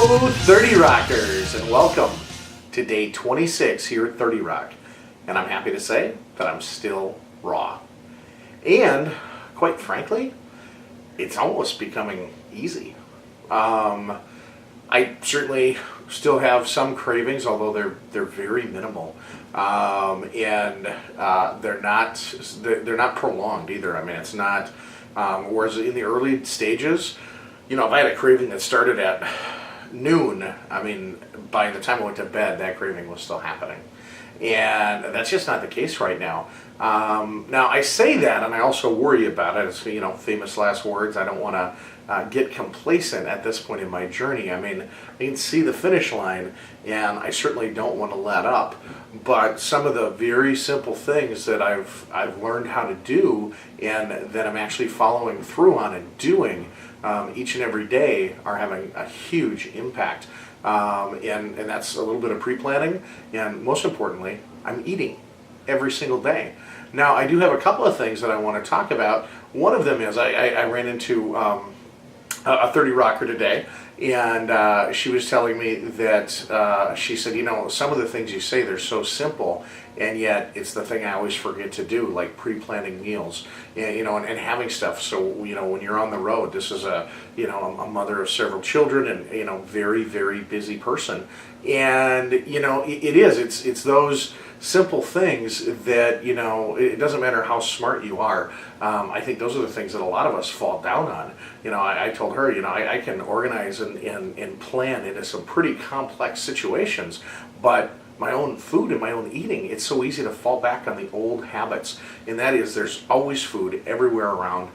Hello, 30 Rockers, and welcome to day 26 here at 30 Rock. And I'm happy to say that I'm still raw. And, quite frankly, it's almost becoming easy. I certainly still have some cravings, although they're very minimal, and they're not prolonged either. I mean, it's not. Whereas in the early stages, if I had a craving that started at noon, I mean, by the time I went to bed, that craving was still happening. And that's just not the case right now. Now, I say that, and I also worry about it. It's, famous last words. I don't want to get complacent at this point in my journey. I mean, I can see the finish line, and I certainly don't want to let up. But some of the very simple things that I've learned how to do, and that I'm actually following through on and doing each and every day, are having a huge impact. And that's a little bit of pre-planning, and most importantly, I'm eating every single day. Now, I do have a couple of things that I want to talk about. One of them is I ran into a 30 Rocker today, and she was telling me that she said, some of the things you say, they're so simple, and yet it's the thing I always forget to do, like pre-planning meals, and having stuff. So, when you're on the road, this is a mother of several children, and, very, very busy person. And, it's those simple things that, it doesn't matter how smart you are. I think those are the things that a lot of us fall down on. I told her, I can organize and plan into some pretty complex situations, but my own food and my own eating, it's so easy to fall back on the old habits, and that is there's always food everywhere around.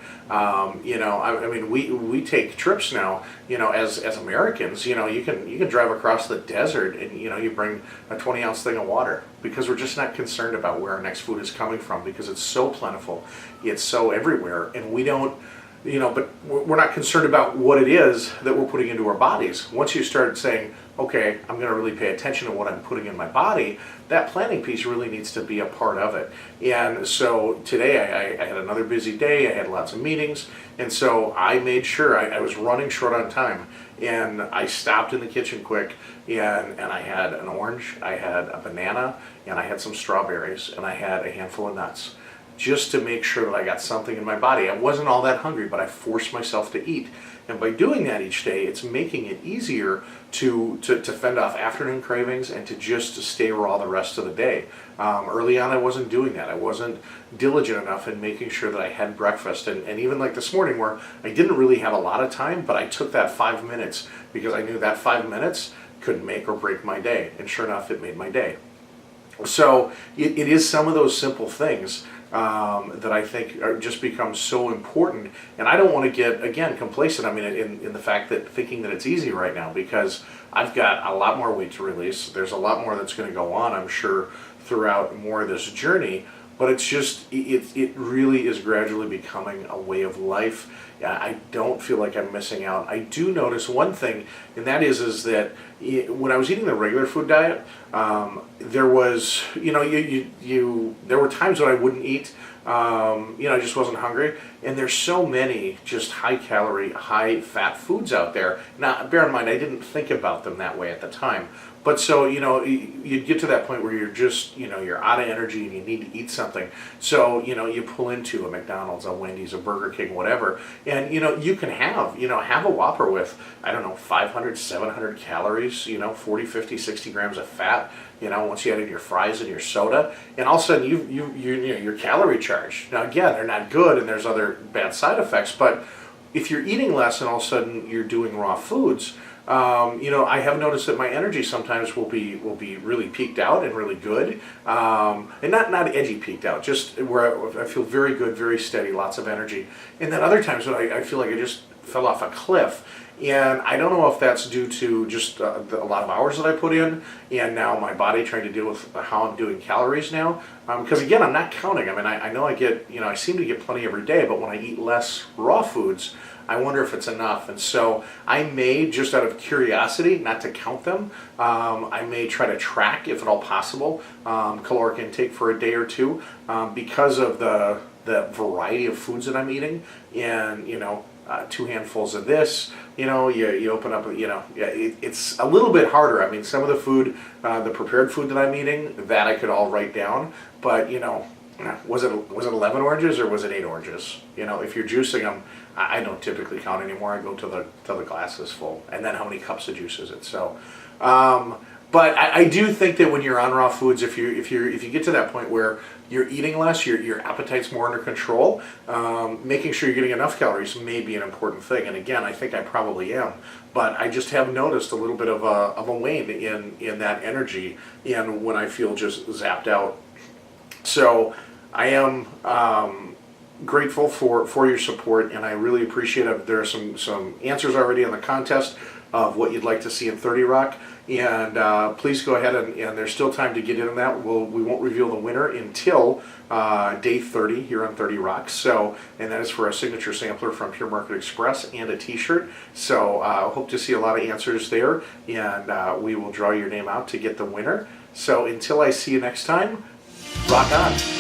We take trips now, as Americans, you can drive across the desert and, you bring a 20-ounce thing of water, because we're just not concerned about where our next food is coming from, because it's so plentiful, it's so everywhere, and we don't, but we're not concerned about what it is that we're putting into our bodies. Once you start saying, okay, I'm going to really pay attention to what I'm putting in my body, that planning piece really needs to be a part of it. And so today I had another busy day, I had lots of meetings, and so I made sure I was running short on time, and I stopped in the kitchen quick, and I had an orange, I had a banana, and I had some strawberries, and I had a handful of nuts, just to make sure that I got something in my body. I wasn't all that hungry, but I forced myself to eat. And by doing that each day, it's making it easier to fend off afternoon cravings and to just stay raw the rest of the day. Early on, I wasn't doing that. I wasn't diligent enough in making sure that I had breakfast. And even like this morning, where I didn't really have a lot of time, but I took that 5 minutes because I knew that 5 minutes could make or break my day. And sure enough, it made my day. So it is some of those simple things that I think are just become so important. And I don't want to get, again, complacent. I mean, in the fact that thinking that it's easy right now, because I've got a lot more weight to release. There's a lot more that's going to go on, I'm sure, throughout more of this journey. But it's just, it really is gradually becoming a way of life. I don't feel like I'm missing out. I do notice one thing, and that is that when I was eating the regular food diet, there was, there were times when I wouldn't eat. I just wasn't hungry. And there's so many just high-calorie, high-fat foods out there. Now, bear in mind, I didn't think about them that way at the time. But so, you get to that point where you're just, you're out of energy and you need to eat something. So, you pull into a McDonald's, a Wendy's, a Burger King, whatever. And, you can have a Whopper with, 500, 700 calories, 40, 50, 60 grams of fat, once you add in your fries and your soda. And all of a sudden, you're calorie charged. Now, again, they're not good and there's other bad side effects. But if you're eating less and all of a sudden you're doing raw foods, I have noticed that my energy sometimes will be really peaked out and really good, and not edgy peaked out, just where I feel very good, very steady, lots of energy. And then other times when I feel like I just fell off a cliff. And I don't know if that's due to just a lot of hours that I put in, and now my body trying to deal with how I'm doing calories now. Because again, I'm not counting. I mean, I know I get, I seem to get plenty every day, but when I eat less raw foods, I wonder if it's enough. And so I may, just out of curiosity, not to count them, I may try to track, if at all possible, caloric intake for a day or two, because of the variety of foods that I'm eating. And, 2 handfuls of this. You open up, it's a little bit harder. I mean, some of the food, the prepared food that I'm eating, that I could all write down, but was it 11 oranges or was it 8 oranges? If you're juicing them, I don't typically count anymore. I go to the glasses full, and then how many cups of juice is it? So, but I do think that when you're on raw foods, if you get to that point where you're eating less, your appetite's more under control, making sure you're getting enough calories may be an important thing. And again, I think I probably am, but I just have noticed a little bit of a wane in that energy, and when I feel just zapped out. So I am grateful for your support, and I really appreciate it. There are some answers already on the contest of what you'd like to see in 30 Rock, and please go ahead and there's still time to get in on that. We won't reveal the winner until day 30 here on 30 Rock. So, and that is for a signature sampler from Pure Market Express and a t-shirt. So hope to see a lot of answers there, and we will draw your name out to get the winner. So until I see you next time, rock on.